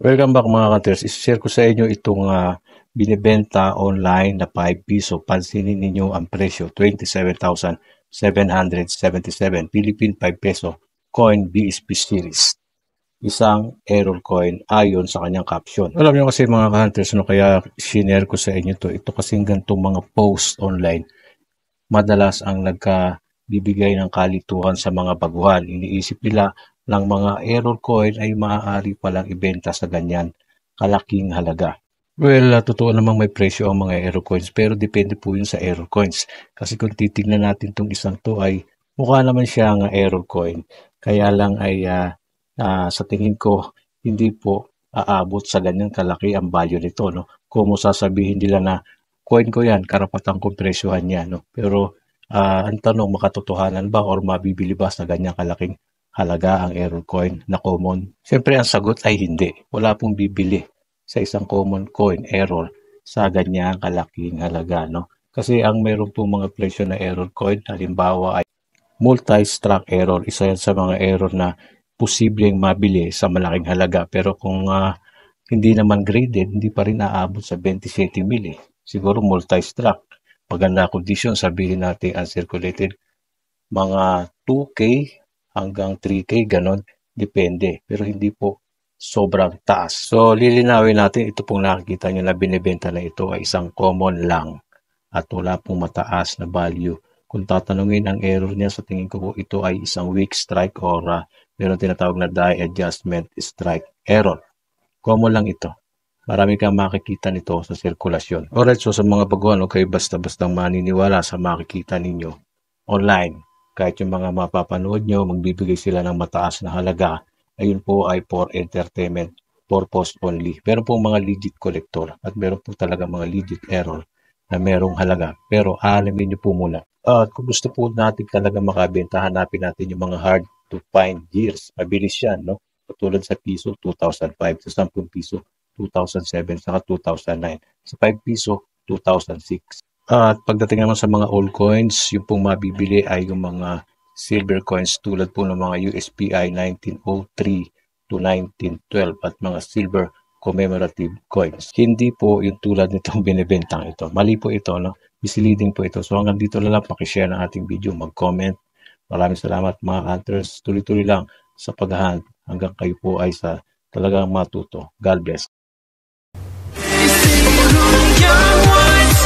Welcome back mga hunters. I-share ko sa inyo itong binibenta online na 5 piso. Pansinin ninyo ang presyo, 27,777 Philippine 5 peso coin BSP series. Isang error coin ayon sa kanyang caption. Alam niyo kasi mga hunters, kaya sinare ko sa inyo to. Ito kasing ganitong mga post online. Madalas ang nagkabibigay ng kalituhan sa mga baguhan. Iniisip nila ng mga error coin ay maaari palang ibenta sa ganyan kalaking halaga. Well, totoo namang may presyo ang mga error coins pero depende po yun sa error coins. Kasi kung titignan natin itong isang to ay mukha naman siya ng error coin. Kaya lang ay sa tingin ko hindi po aabot sa ganyan kalaki ang value nito. No? Kung mo sasabihin nila na coin ko yan, karapatang kong presyohan yan. No? Pero ang tanong, makatotohanan ba or mabibili ba sa ganyang kalaking halaga ang error coin na common? Siyempre ang sagot ay hindi. Wala pong bibili sa isang common coin error sa ganyang kalaking halaga. No? Kasi ang meron pong mga presyo na error coin, halimbawa ay multi-struct error. Isa yan sa mga error na posibleng mabili sa malaking halaga. Pero kung hindi naman graded, hindi pa rin aabot sa 27 mil. Siguro multi-struct. Maganda condition, sabihin natin uncirculated, mga 2K hanggang 3K, ganon. Depende. Pero hindi po sobrang taas. So, lilinawin natin, ito pong nakikita nyo na binibenta na ito ay isang common lang at wala pong mataas na value. Kung tatanungin ang error niya, sa tingin ko po ito ay isang weak strike or meron tinatawag na die adjustment strike error. Common lang ito. Marami kang makikita nito sa sirkulasyon. Alright, so sa mga baguhan, okay, basta-bastang maniniwala sa makikita ninyo online. Kahit yung mga mapapanood nyo, magbibigay sila ng mataas na halaga. Ayun po ay for entertainment purpose only. Meron po mga legit collector at meron po talaga mga legit error na merong halaga. Pero alamin nyo po muna. Kung gusto po natin talaga makabenta, hanapin natin yung mga hard to find gears. Mabilis yan, no? Katulad sa piso, 2005. Sa 10 piso, 2007, saka 2009. Sa 5 piso, 2006. At pagdating naman sa mga old coins, yung pong mabibili ay yung mga silver coins tulad po ng mga USPI 1903 to 1912 at mga silver commemorative coins. Hindi po yung tulad nitong binibentang ito. Mali po ito, no? Misleading po ito. So hanggang dito na lang, pakishare ng ating video, mag-comment. Maraming salamat mga hunters. Tuloy-tuloy lang sa paghahunt hanggang kayo po ay sa talagang matuto. God bless. Young ones,